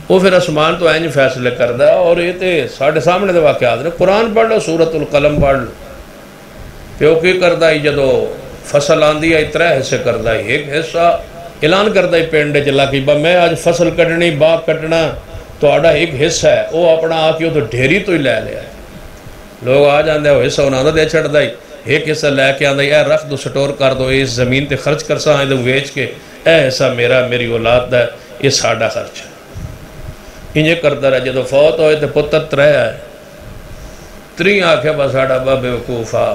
وہ پھر آسمان تو اینج فیصلے کردا، اور یہ تے ساڈے سامنے دے واقعات نے۔ قرآن پڑھ لو، سورۃ القلم پڑھ لو، پیو کی کردا ہی جدو فصل آندی ہے 3 حصے کردا ہی، ایک حصہ اعلان کردا ہی پنڈ چ لا کے میں آج فصل کٹنی، باغ کٹنا، تہاڈا ایک حصہ ہے، وہ اپنا آ کے تو ڈھیری تو ہی لے لیا۔ لوگ آ جاندے وہ حصہ انہاں دا دے چھڑدا ہی، ایک حصہ لے کے آندا اے رکھ دو، سٹور کر دو، اس زمین تے خرچ کرساں، اے ویچ کے اے حصہ میری اولاد دا ہے، یہ ساڈا خرچ ہے۔ انجے کردا رہا، جدو فوت ہوئے تے پتر 3 ہے، 3 آکھیا بس ساڈا با بے وقوف آ،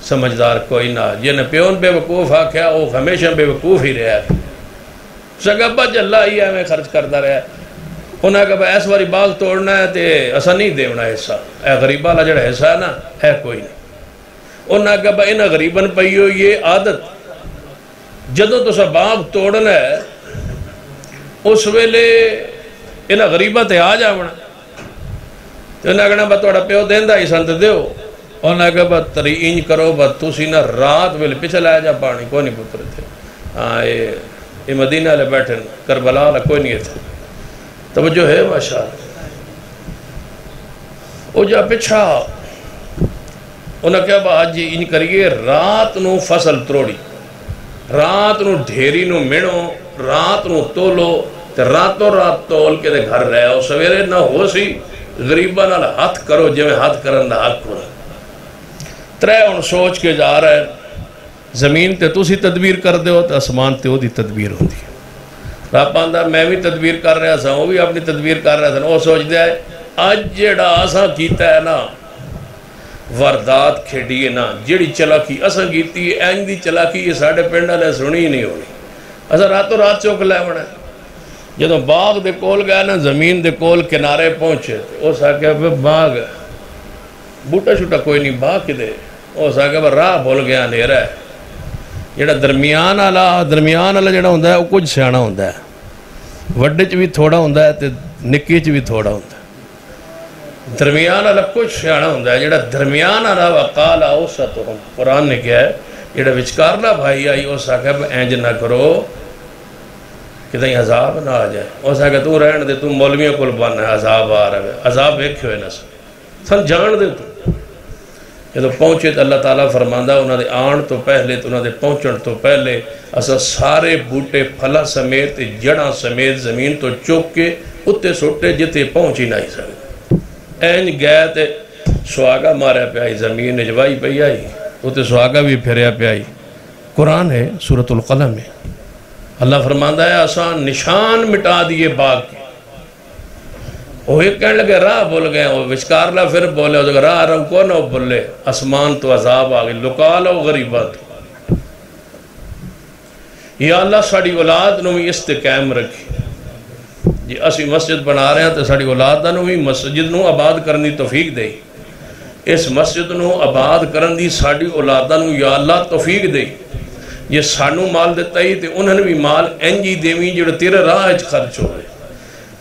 سمجھدار کوئی نہ، جن پیون بے وقوف آکھیا وہ ہمیشہ بے وقوف ہی رہا ہے، سگا بج اللہ ہی ہے میں خرچ کردا رہا ہے۔ انہاں کہا اس واری باغ توڑنا ہے تے اسا نہیں دیونا حصہ، اے غریبہ والا جڑا حصہ ہے نا ہے کوئی نہیں۔ انہاں کہا انہاں غریباً پئی ہو یہ عادت، جدوں تسا باغ توڑنا ہے اس ویلے انہاں غریباں تے آ جاونا، تے انہاں کہنا با تہاڈا پیو دیندا ہی سن تے دیو۔ انہاں کہا تری انج کرو با تسی نا رات ویلے پیچھے لایا جا پانی، کوئی نہیں پتر تھے، ہاں یہ مدینہ والے بیٹھے کربلا والا کوئی نہیں تھا، توجہ ہے ماشاءاللہ۔ وہ جا پچھا انہاں کہا با آج انج کریے، رات نو فصل تروڑی، رات نو ڈھیری نو مینو، رات نو تولو، تے راتوں رات تول کے دے گھر رہے ہو، سویرے نہ ہو سی غریبہ نال ہاتھ کرو جو میں ہاتھ کرن دا حق ہونا۔ 3 ان سوچ کے جا رہا ہے، زمین تے تسی تدبیر کر دے ہو تو آسمان تے ہو دی تدبیر ہوتی ہے۔ رب آندہ میں بھی تدبیر کر رہا تھا، وہ بھی اپنی تدبیر کر رہا تھا، وہ سوچ دیا ہے آج جیڑا آساں کیتا ہے نا واردات کھیڑی ہے نا، جیڑی چلاکی آساں کیتی ہے این دی چلاکی یہ ساڑھے پنڈا لے سنی ہی نہیں ہونی، آساں راتوں رات چوک لے ہونا ہے۔ جدو باغ دے کول گیا نا، زمین دے کول کنارے پہنچے، وہ ساکھا پہ باغ ہے، بوٹا شوٹا کوئی نہیں، باغ کی دے، وہ ساکھا پہ راہ بھول گیا نیرہ ہے۔ جڑا درمیان والا جڑا ہوندہ ہے وہ کچھ سیانا ہوندہ ہے، وڈے چ بھی تھوڑا ہوندہ ہے تے نکی چ بھی تھوڑا ہوندہ ہے، درمیان والا کچھ سیانا ہوندہ ہے۔ جڑا درمیان والا وقال اوسطہم، قرآن نے کیا ہے جڑا وچکارلا بھائی آئی وہ ساکھا پہ اینج نہ کرو کہ تہیں عذاب نہ آ جائے، وہ ساکھا تو رہن دے، تو مولویوں کو بن ہے عذاب آ رہا ہے، عذاب ایک ہوئے نہ سن جان دے تو۔ جدو پہنچے تو اللہ تعالیٰ فرماندہ انہوں نے آن تو پہلے تو انہوں نے پہنچن تو پہلے اسا سارے بوٹے پھلا سمیت جڑاں سمیت زمین تو چوک کے اتے سوٹے جتے پہنچ ہی نہیں سکتے۔ این گئے تے سواگا ماریا پہ آئی، زمین نجوائی پہ آئی، اتے سواگا بھی پھریا پہ آئی۔ قرآن ہے سورۃ القلم میں اللہ فرماندہ ہے آسان نشان مٹا دیے باغ کے۔ وہ ایک کہنے لگے راہ بول گئے، وہ وچکارلا پھر بولے، وہ راہ رکو نہ بولے، اسمان تو عذاب آگئی، لکا لو غریبات۔ یا اللہ ساڑی اولاد نو بھی استقائم رکھی، جی اسی مسجد بنا رہے ہیں تو ساڑی اولاد نو بھی مسجد نو آباد کرنی توفیق دے، اس مسجد نو آباد کرن دی ساڑی اولاد نو یا اللہ توفیق دے۔ یہ سانو مال دیتا ہی تے انہوں نے بھی مال انجی دیویں جو تیرے راہ اچ خرچ ہوئے،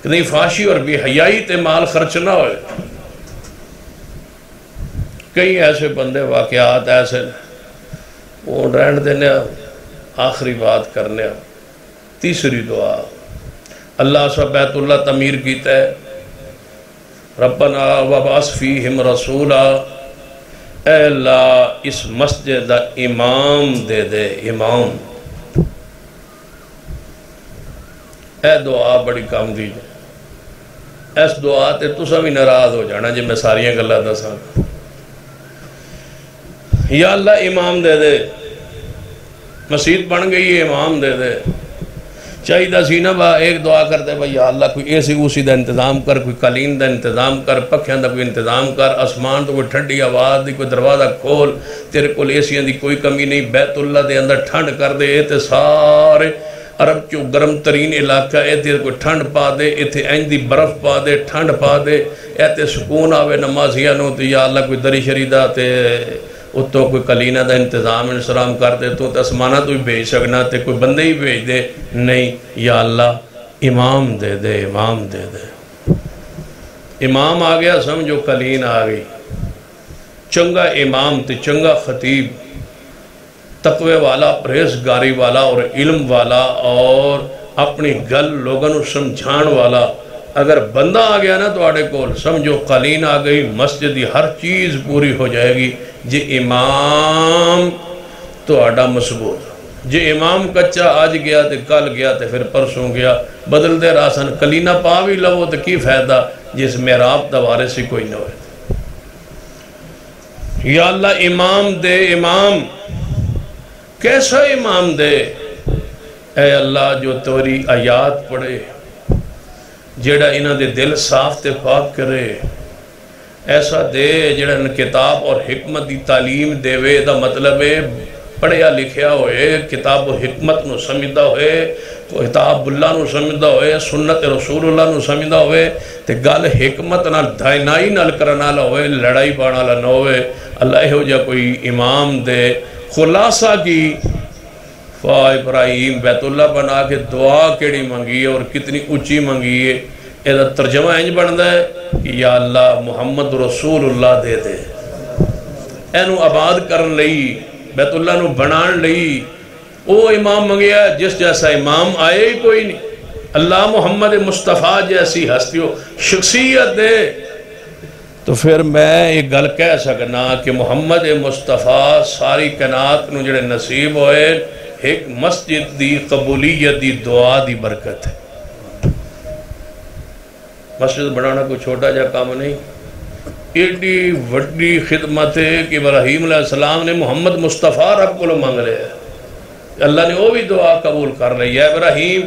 کہ نہیں فاشی اور بے حیائی تے مال خرچ نہ ہوئے۔ کئی ایسے بندے واقعات ایسے وہ رہن دینے۔ آخری بات کرنے، تیسری دعا، اللہ سے بیت اللہ تعمیر کیتا ہے، ربنا وبعث فیہم رسولا، اے اللہ اس مسجد دا امام دے دے، امام۔ اے دعا بڑی کام دیجئے، اس دعا تے تسا بھی ناراض ہو جانا جی میں ساریاں گلاں دساں. یا اللہ امام دے دے، مسجد بن گئی ہے امام دے دے. چاہیے سی نا با ایک دعا کرتے بھائی یا اللہ کوئی ایسی اوسی دا انتظام کر، کوئی قالین دا انتظام کر، پکھیاں دا کوئی انتظام کر، آسمان تو کوئی ٹھنڈی آواز دی کوئی دروازہ کھول، تیرے کول ایسیاں دی کوئی کمی نہیں، بیت اللہ دے اندر ٹھنڈ کر دے، اے تے سارے عرب چو گرم ترین علاقہ اے تے کوئی ٹھنڈ پا دے، اے تے اینج دی برف پا دے، ٹھنڈ پا دے، اے تے سکون آوے نمازیاں نو. تے یا اللہ کوئی دری شریدہ تے اتو کوئی قلینہ دا انتظام انسلام کر دے، تو اسمانہ تو بھی بھیج سکنا، تے کوئی بندے ہی بھیج دے. نہیں یا اللہ امام دے دے، امام دے دے. امام آ گیا سمجھو قلین آ گئی. چنگا امام تے چنگا خطیب، تقوی والا، پرہیزگاری والا اور علم والا اور اپنی گل لوگوں نو سمجھان والا اگر بندہ آ گیا نا تو آڑے کول سمجھو قلین آ گئی، مسجد دی ہر چیز پوری ہو جائے گی. جی امام تو آڑا مضبوط، جی امام کچا آج گیا تے کل گیا تے پھر پرسوں گیا، بدل دے راسن قلینہ پا بھی لو تو کی فائدہ جس محراب دا وارث ہی کوئی نہ ہوئے. یا اللہ امام دے، امام کیسا امام دے؟ اے اللہ جو توری آیات پڑھے، جیڑا انہاں دے دل صاف تے پاک کرے، ایسا دے جیڑا کتاب اور حکمت دی تعلیم دے وے. دا مطلب ہے پڑھیا لکھیا ہوئے، کتاب و حکمت نو سمجھدا ہوئے، کتاب اللہ نو سمجھدا ہوئے، سنت رسول اللہ نو سمجھدا ہوئے، تے گل حکمت نال دائنائی نال کرنا نہ ہوئے، لڑائی بانا نہ ہوئے. اللہ ہو جا کوئی امام دے. خلاصہ کی فا ابراہیم بیت اللہ بنا کے دعا کیڑی منگی ہے اور کتنی اونچی منگی ہے. یہ ترجمہ انج بنتا ہے کہ یا اللہ محمد رسول اللہ دے دے، اینو آباد کرن لئی، بیت اللہ نو بنان لئی. او امام منگیا جس جیسا امام آئے ہی کوئی نہیں. اللہ محمد مصطفیٰ جیسی ہستیوں شخصیت دے. تو پھر میں ایک گل کہہ سکنا کہ محمد مصطفیٰ ساری کائنات نو جڑے نصیب ہوئے ایک مسجد دی قبولیت دی دعا دی برکت ہے. مسجد بنانا کوئی چھوٹا جا کام نہیں، ایڈی وڈی خدمت ہے کہ ابراہیم علیہ السلام نے محمد مصطفیٰ رب کو مانگ رہے ہیں، اللہ نے وہ بھی دعا قبول کر رہی ہے. ابراہیم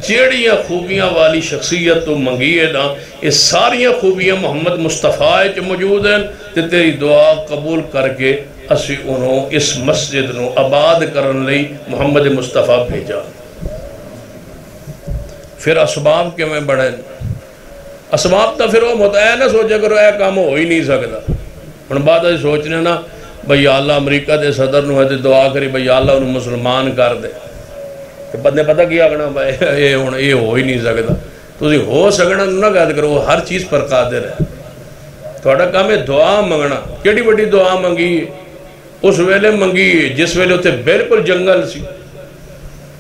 جیڑیاں خوبیاں والی شخصیت تو منگی ہے نا، یہ ساریاں خوبیاں محمد مصطفیٰ چ موجود ہیں. تے تیری دعا قبول کر کے اسی انہوں اس مسجد نو آباد کرن لئی محمد مصطفیٰ بھیجا. پھر اسباب کے میں بڑھے، اسباب تا پھر وہ متعین نہ سوچے کرو اے کام ہو ہی نہیں سکتا. ہن بعد ای سوچنے نا بھئی اللہ امریکہ دے صدر نو ہے تے دعا کری بھئی اللہ انہوں مسلمان کر دے. بندے پتہ کیا آگنا بھائی یہ ہو ہی نہیں سکتا. تسی ہو سکنا نہ گاد کرو، ہر چیز پر قادر ہے. تھوڑا کام ہے دعا منگنا. کیڑی بڑی دعا منگی اس ویلے منگی جس ویلے ہوتے بالکل جنگل سی.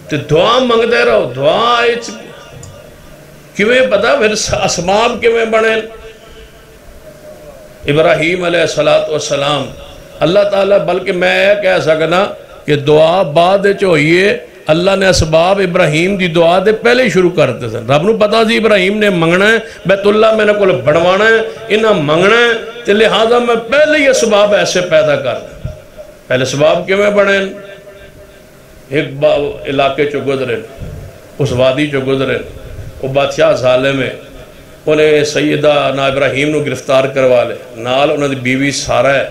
تے دعا منگ دے رہو، دعا کیویں پتا پھر اسباب کیویں بنے. ابراہیم علیہ السلام اللہ تعالیٰ، بلکہ میں کہہ سکنا کہ دعا بعد ہوئیے، اللہ نے اسباب ابراہیم دی دعا دے پہلے ہی شروع کرتے سن. رب نو پتا سی ابراہیم نے منگنا ہے، بیت اللہ میں نے کول بڑھوانا ہے، انہاں منگنا ہے، تے لہذا میں پہلے ہی اسباب ایسے پیدا کر دیں. پہلے اسباب کیویں بنے؟ ایک علاقے چو گزرے، اس وادی چو گزرے، وہ بادشاہ ظالم ہے، انہیں سیدہ نا ابراہیم نو گرفتار کروا لے، نال انہوں نے بیوی سارہ ہے،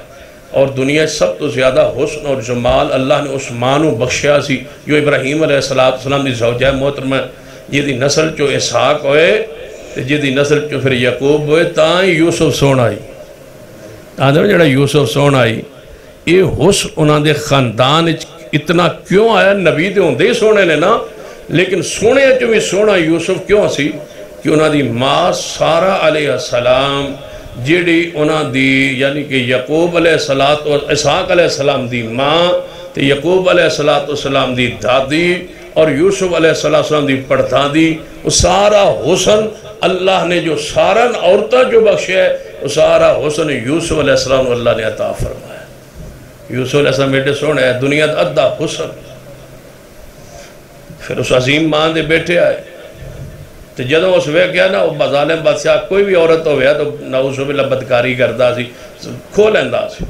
اور دنیا سب تو زیادہ حسن اور جمال اللہ نے اس مانو بخشیا سی جو ابراہیم علیہ السلام دی زوجہ محترمہ، یہ دی نسل چو اسحاق ہوئے، یہ دی نسل چو پھر یعقوب ہوئے، تاں یوسف سون آئی. آدھر جڑا یوسف سون آئی، یہ حسن انہوں نے خاندان اتنا کیوں آیا؟ نبی دے ہوندے ہی سونے نے نا، لیکن سونے چو بھی سونا یوسف کیوں سی؟ کہ انہوں دی ماں سارہ علیہ السلام جیڑی انہوں دی یعنی کہ یعقوب علیہ السلام اور اسحاق علیہ السلام دی ماں تے یعقوب علیہ السلام دی دادی اور یوسف علیہ السلام دی پڑدادی، وہ سارا حسن اللہ نے جو سارا عورتہ جو بخشے ہے، وہ سارا حسن یوسف علیہ السلام اللہ نے عطا فرمایا. یوسف علیہ السلام بیٹے سونے ہے، دنیا دا ادھا حسن. پھر اس عظیم ماں دے بیٹے آئے، تو جدوں اس ویکھیا نا وہ ظالم بادشاہ کوئی بھی عورت ہویا تو نعوذ باللہ بدکاری کردا سی کھو لیندا سی،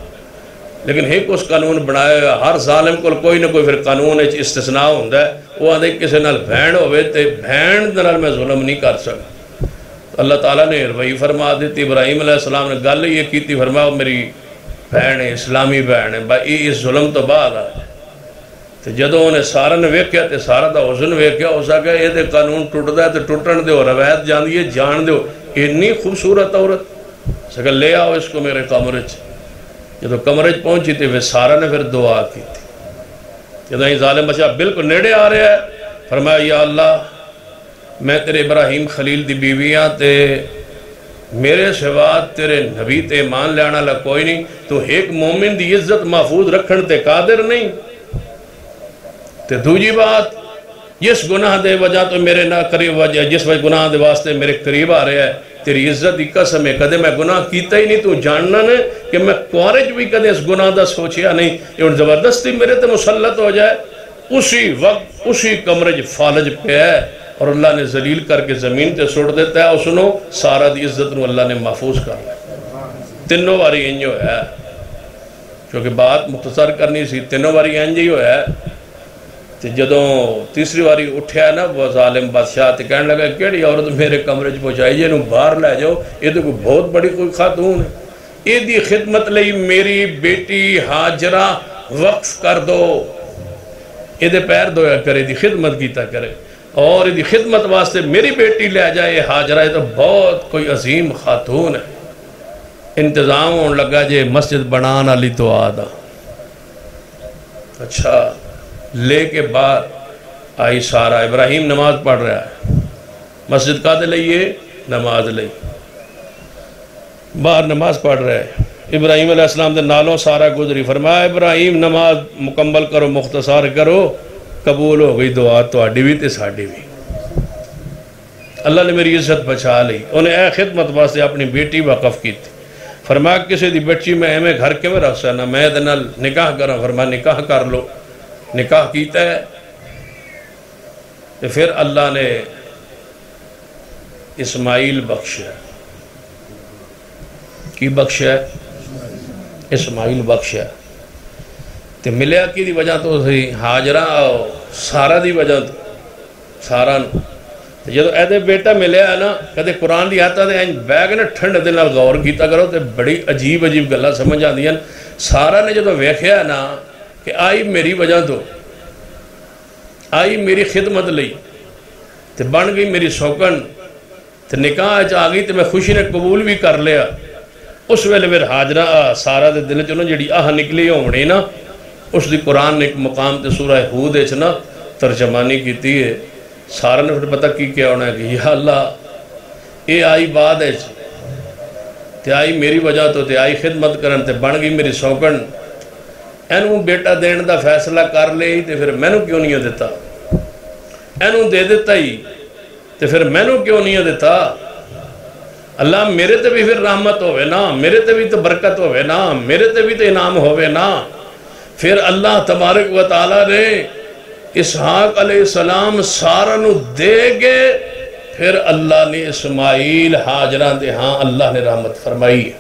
لیکن ایک اس قانون بنایا ہر ظالم کو کوئی نہ کوئی پھر قانون استثناء ہوندا ہے، وہ آندے کسی نال بہن ہوئے تے بہن دے نال میں ظلم نہیں کر سکتا۔ اللہ تعالیٰ نے روی فرما دیتی، ابراہیم علیہ السلام نے گل یہ کیتی، فرمایا میری بہن ہے، اسلامی بہن ہے، بھائی اس ظلم تو بعد آ تو جدوں انہیں سارا نے ویکھیا تے سارا دا حسن ویکھیا، اس آ گیا یہ قانون ٹوٹدا ہے تے ٹوٹن دیو، روایت جاندی ہے جان دیو، اتنی خوبصورت عورت سکا لے آؤ اس کو میرے کمرے چ۔ جدو کمرے چ پہنچی تے سارا نے پھر دعا کی تھی، جدو ہی ظالم بچہ بالکل نیڑے آ رہا ہے، فرمایا یا اللہ میں تیرے ابراہیم خلیل دی بیویاں تے میرے سوا تیرے نبی تے ایمان لینا لگا کوئی نہیں، تو ایک مومن دی عزت محفوظ رکھن تے قادر نہیں، تے دوجی بات جس گناہ دے وجہ تو میرے نہ قریب وجہ جس وجہ گناہ دے واسطے میرے قریب آ رہے ہے، تیری عزت دی قسم ہے کدے میں گناہ کیتا ہی نہیں، تو جاننا نے کہ میں کوارج بھی کدے اس گناہ دا سوچیا نہیں، یہ ان زبردستی میرے تے مسلط ہو جائے۔ اسی وقت اسی کمرج فالج پہ ہے اور اللہ نے ذلیل کر کے زمین تے سوڑ دیتا ہے، اس نو سارا دی عزت نو اللہ نے محفوظ کر لیا۔ تینوں واری انجو ہے کیونکہ بات مختصر کرنی سی، تینوں واری انجو ہے۔ جدوں تیسری واری اٹھیا نا وہ ظالم بادشاہ تے کہنے لگا کیڑی عورت میرے کمرے چ پہنچائی جے نو باہر لے جاؤ، یہ تو کوئی بہت بڑی کوئی خاتون ہے، یہ دی خدمت لئی میری بیٹی ہاجرہ وقف کر دو، یہ دے پیر دھویا کرے، دی خدمت کیتا کرے، اور یہ دی خدمت واسطے میری بیٹی لے جائے ہاجرہ، یہ تو بہت کوئی عظیم خاتون ہے۔ انتظام ہون لگا جے مسجد بنان علی تو آدھا، اچھا لے کے باہر آئی سارا، ابراہیم نماز پڑھ رہا ہے، مسجد کا دے لئیے نماز لئی، باہر نماز پڑھ رہا ہے، ابراہیم علیہ السلام دے نالوں سارا گزری، فرمایا ابراہیم نماز مکمل کرو، مختصر کرو، قبول ہو گئی دعا تو آڈی بھی تے ساڑی بھی، اللہ نے میری عزت بچا لی، انہیں اے خدمت واسطے اپنی بیٹی وقف کی تھی، فرمایا کسی دی بچی میں ہمیں گھر کے میں رکھ سکنا، میں دنال نکاح کرا، فرمایا نکاح کر لو، نکاح کیتا ہے، تو پھر اللہ نے اسماعیل بخشا، کی بخشا؟ اسماعیل بخشا، تو ملیا کی دی وجہ تو سی ہاجرہ سارا دی وجہ تو سارا نو، جدو ایدے بیٹا ملیا ہے نا، کہتے قرآن دی آتا دے بیگ نے ٹھنڈ دل غور کیتا کرو تو بڑی عجیب عجیب گلہ سمجھ آدھی ہیں۔ سارا نے جدو ویکھیا ہے نا کہ آئی میری وجہ تو آئی میری خدمت لئی تے بن گئی میری سوکن تے نکاح آ گئی تے میں خوشی نے قبول بھی کر لیا، اس ویلے پھر ہاجرہ سارا دے دل چنو جڑی آہ نکلی ہونے نا، اس دی قرآن نے ایک مقام تے سورہ ہود ہے نا ترجمانی کیتی ہے، سارا نے پھر پتہ کی کیا ہونا ہے کہ یا اللہ اے آئی بعد ہے تے آئی میری وجہ تو تے آئی خدمت کرن تے بن گئی میری سوکن، اینوں بیٹا دین دا فیصلہ کر لے تے پھر میں نو کیوں نہیں دیتا، اینوں دے دیتا ہی تے پھر میں نو کیوں نہیں دیتا، اللہ میرے تے بھی پھر رحمت ہوئے نا، میرے تے بھی تو برکت ہوئے نا، میرے تے بھی تو انعام ہوئے نا۔ پھر اللہ تبارک و تعالیٰ نے اسحاق علیہ السلام سارا نو دے گے، پھر اللہ نے اسماعیل ہاجرہ دے ہاں اللہ نے رحمت فرمائی،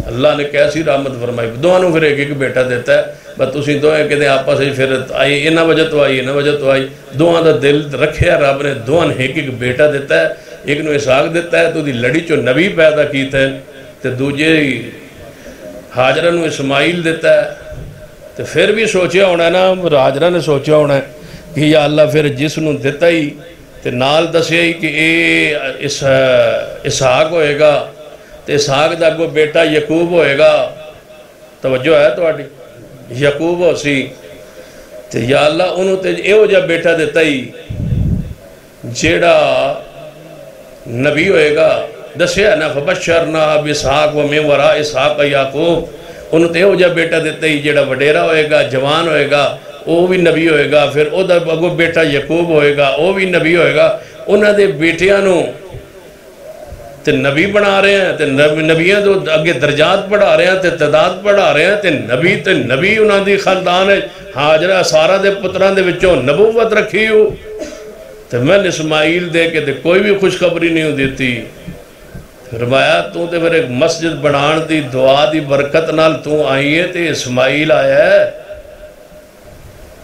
اللہ نے کیسی رحمت فرمائی، دونوں پھر ایک ایک بیٹا دیتا ہے، بس تسی دوئے کہتے ہیں آپا سے پھر آئی انہ وجہ تو آئی انہ وجہ تو آئی، دوہاں دا دل رکھیا رب نے، دوہاں نے ایک ایک بیٹا دیتا ہے، ایک نو اسحاق دیتا ہے تو دی لڑی چو نبی پیدا کیتا ہے، تے دوجے ہاجرہ نو اسماعیل دیتا ہے، تو پھر بھی سوچیا ہونا ہے نا، ہاجرہ نے سوچیا ہونا ہے کہ یا اللہ پھر جس نو دیتا ہی تے نال دسیا ہی کہ اے اسحاق ہوئے گا، تے اسحاق دا کو بیٹا یعقوب ہوئے گا، توجہ ہے تو آٹی یعقوب ہو سی، تے یا اللہ انہوں تے اے ہو جا بیٹا دیتا ہی جیڑا نبی ہوئے گا، دسیا نا فبشرنا باسحاق ومن وراء اسحاق یعقوب، انہوں تے اے ہو جا بیٹا دیتا ہی جیڑا وڈیرا ہوئے گا، جوان ہوئے گا، وہ بھی نبی ہوئے گا، پھر او دا اگو بیٹا یعقوب ہوئے گا، وہ بھی نبی ہوئے گا، انہوں دے بیٹیاں نو تے نبی بنا رہے ہیں، تے نبیاں تو اگے درجات پڑھا رہے ہیں، تے تعداد پڑھا رہے ہیں، تے نبی انہوں دی خاندان ہے، ہاجرہ سارا دے پتران دے وچوں نبوت رکھی ہو، تو میں اسماعیل دے کے تے کوئی بھی خوشخبری نہیں دیتی. فرمایا تو تے پھر ایک مسجد بنان دی دعا دی برکت نال تو آئی ہے تے اسماعیل آیا ہے.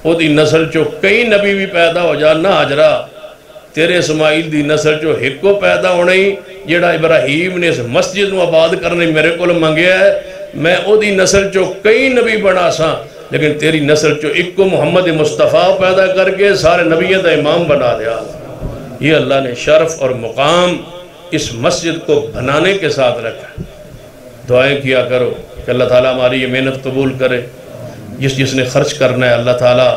او دی نسل چو کئی نبی بھی پیدا ہو جا نہ حجرہ تیرے اسماعیل دی نسل چو ایک کو پیدا ہونا ہی جڑا ابراہیم نے اس مسجد نو آباد کرنے میرے کو منگیا ہے. میں او دی نسل چو کئی نبی بنا سا لیکن تیری نسل چو ایک کو محمد مصطفیٰ پیدا کر کے سارے نبیوں دا امام بنا دیا. یہ اللہ نے شرف اور مقام اس مسجد کو بنانے کے ساتھ رکھا. دعائیں کیا کرو کہ اللہ تعالیٰ ہماری یہ محنت قبول کرے. جس نے خرچ کرنا ہے اللہ تعالیٰ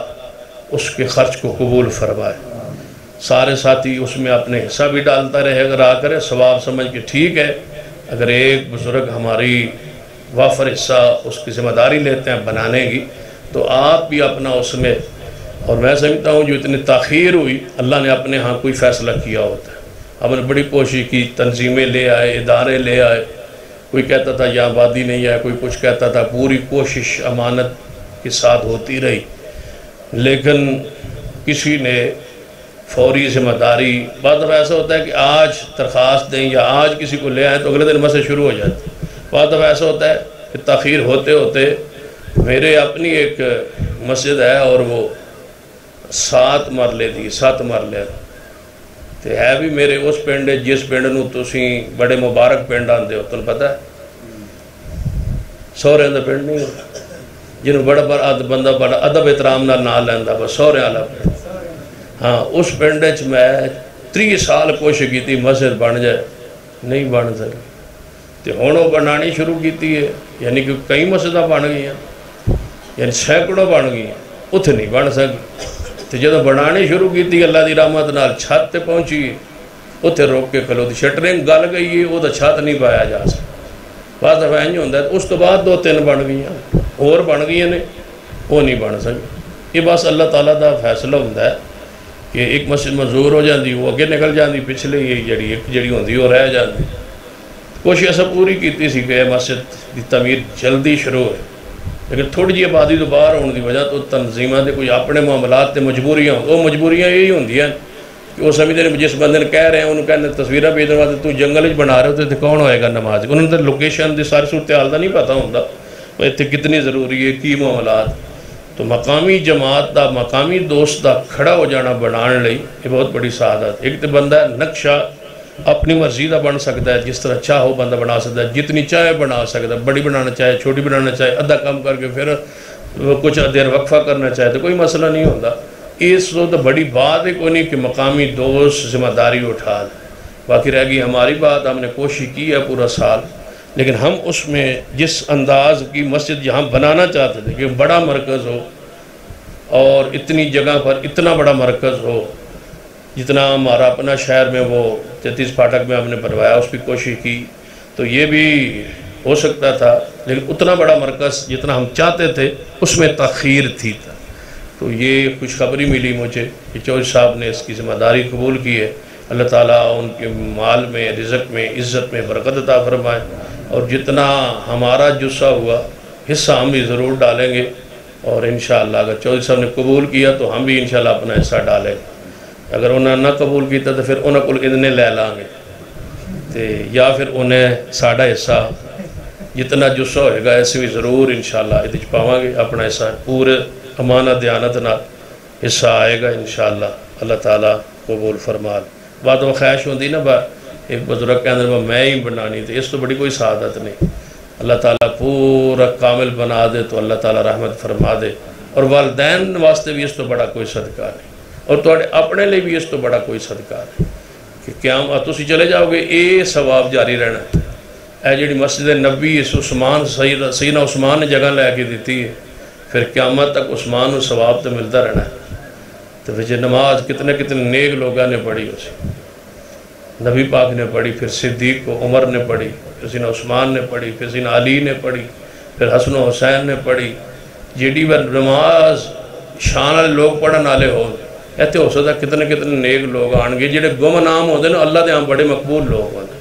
اس کے خرچ کو قبول فرمائے. سارے ساتھی اس میں اپنے حصہ بھی ڈالتا رہے اگر آ کرے ثواب سمجھ کے ٹھیک ہے. اگر ایک بزرگ ہماری وافر حصہ اس کی ذمہ داری لیتے ہیں بنانے کی تو آپ بھی اپنا اس میں. اور میں سمجھتا ہوں جو اتنی تاخیر ہوئی اللہ نے اپنے ہاں کوئی فیصلہ کیا ہوتا ہے. ہم نے بڑی کوشش کی, تنظیمیں لے آئے, ادارے لے آئے. کوئی کہتا تھا یہاں آبادی نہیں ہے, کوئی کچھ کہتا تھا. پوری کوشش امانت کے ساتھ ہوتی رہی لیکن کسی نے فوری ذمہ داری. بعض دفعہ ایسا ہوتا ہے کہ آج درخواست دیں یا آج کسی کو لے آئیں تو اگلے دن مسئلے شروع ہو جاتے. بعض دفعہ ایسا ہوتا ہے کہ تاخیر ہوتے ہوتے میرے اپنی ایک مسجد ہے اور وہ 7 مرلے دی 7 مرلے تو ہے بھی میرے اس پنڈ جس پنڈ نو تسی بڑے مبارک پنڈ آندے ہو. تنہیں پتہ ہے سورے اندر پنڈ نہیں ہوتا جنہوں بڑا بندہ بڑا ادب احترام نہ لیندہ بس سورے والا پنڈ. ہاں اس پنڈ چ میں 30 سال کوشش کی تھی مسجد بن جائے, نہیں بن سکی. تو ہوں وہ بنانی شروع کی ہے یعنی کہ کئی مسجدیں بن گئی ہیں یعنی سینکڑوں بن گئی ہیں, اتنے نہیں بن سکی. تو جب بنانی شروع کی اللہ دی رحمت نال چھت تے پہنچی اتنے روک کے کھلو دی شٹرنگ گل گئی ہے وہ تو چھت نہیں پایا جا سکتا. بعض دفعہ انج ہوتا ہے اس تو بعد 2-3 بن گئی ہیں اور بن گئی ہیں وہ نہیں بن سکی. یہ بس اللہ تعالیٰ دا فیصلہ ہوتا ہے کہ ایک مسجد منظور ہو جاتی وہ اگے نکل جاتی پچھلے یہ جڑی ہوتی وہ رہ جاتی. کوشش ایسا پوری کیتی سی کہ مسجد کی تعمیر جلدی شروع ہے لیکن تھوڑی جی آبادی تو باہر ہونے کی وجہ تو تنظیمات کوئی اپنے معاملات تے مجبوریاں وہ مجبوریاں یہی ہوندی ہیں کہ وہ سمجھتے ہیں جس بندے نے کہہ رہے ہیں انہوں کہنے تصویریں بھیجنے واسطے تو جنگل بنا رہے ہو تو کون ہوئے گا نماز. انہوں نے لوکیشن دی ساری صورتحال دا نہیں پتہ ہوتا وہ اتنے کتنی ضروری ہے کی معاملات. تو مقامی جماعت دا مقامی دوست دا کھڑا ہو جانا بنان لئی یہ بہت بڑی سعادت. ایک تو بندہ نقشہ اپنی مرضی دا بن سکتا ہے جس طرح چاہو بندہ بنا سکتا ہے جتنی چاہے بنا سکتا ہے. بڑی بنانا چاہے چھوٹی بنانا چاہے ادھا کم کر کے پھر کچھ دیر وقفہ کرنا چاہے تو کوئی مسئلہ نہیں ہوتا. اس تو بڑی بات ہے کوئی نہیں کہ مقامی دوست ذمہ داری اٹھا دے. باقی رہ گئی ہماری بات. ہم نے کوشش کی ہے پورا سال لیکن ہم اس میں جس انداز کی مسجد یہاں بنانا چاہتے تھے کہ بڑا مرکز ہو اور اتنی جگہ پر اتنا بڑا مرکز ہو جتنا ہمارا اپنا شہر میں وہ 33 پھاٹک میں ہم نے بنوایا اس کی کوشش کی تو یہ بھی ہو سکتا تھا لیکن اتنا بڑا مرکز جتنا ہم چاہتے تھے اس میں تاخیر تھی. تو یہ خوشخبری ملی مجھے کہ چودھری صاحب نے اس کی ذمہ داری قبول کی ہے. اللہ تعالیٰ ان کے مال میں رزق میں عزت میں برکت عطا فرمائے اور جتنا ہمارا جسہ ہوا حصہ ہم بھی ضرور ڈالیں گے اور انشاءاللہ اگر چودھری صاحب نے قبول کیا تو ہم بھی انشاءاللہ اپنا حصہ ڈالیں گے. اگر انہیں نہ قبول کیا تو پھر انہیں کو ادنے لے لیں گے یا پھر انہیں ساڑھا حصہ جتنا جسہ ہوئے گا ایسے بھی ضرور انشاءاللہ ادھج پاواں گے. اپنا حصہ پورے امانت دیانت نہ حصہ آئے گا انشاءاللہ. اللہ تعالیٰ قبول فرمال. بات وہ خواہش ہوتی نا ایک بزرگ کے اندر میں ہی بنانی تھی اس تو بڑی کوئی سعادت نہیں. اللہ تعالیٰ پورا کامل بنا دے تو اللہ تعالیٰ رحمت فرما دے اور والدین واسطے بھی اس تو بڑا کوئی صدقہ نہیں اور تھوڑے اپنے لئے بھی اس تو بڑا کوئی صدقہ نہیں کہ قیامت تسی چلے جاؤ گے یہ ثواب جاری رہنا ہے. اے جڑی مسجد نبی اس عثمان سیدنا عثمان نے جگہ لے کے دیتی ہے پھر قیامت تک عثمان کو ثواب تو ملتا رہنا ہے. تو پھر نماز کتنے کتنے نیک لوگوں نے پڑھی اسے نبی پاک نے پڑھی پھر صدیق کو عمر نے پڑھی پھر سیدنا عثمان نے پڑھی پھر سیدنا علی نے پڑھی پھر حسن و حسین نے پڑھی. جیڑی بار نماز شان والے لوگ پڑھن والے ہو ایتھے ہو سکتا کتنے کتنے نیک لوگ آن گے جڑے گم نام ہوتے ہیں اللہ دے ہاں بڑے مقبول لوگ ہوتے.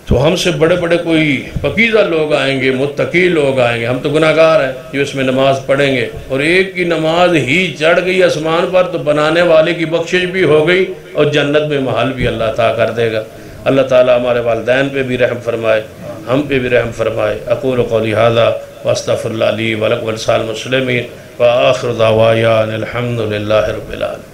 تو ہم سے بڑے بڑے کوئی پاکیزہ لوگ آئیں گے، متقی لوگ آئیں گے، ہم تو گناہگار ہیں جو اس میں نماز پڑھیں گے، اور ایک کی نماز ہی چڑھ گئی آسمان پر تو بنانے والے کی بخشش بھی ہو گئی اور جنت میں محل بھی اللہ عطا کر دے گا۔ اللہ تعالیٰ ہمارے والدین پہ بھی رحم فرمائے، ہم پہ بھی رحم فرمائے۔ اقول قولی ھذا واستغفر اللہ لی ولکم ولسائر المسلمین وآخر دعوانا الحمد للہ رب العالمین۔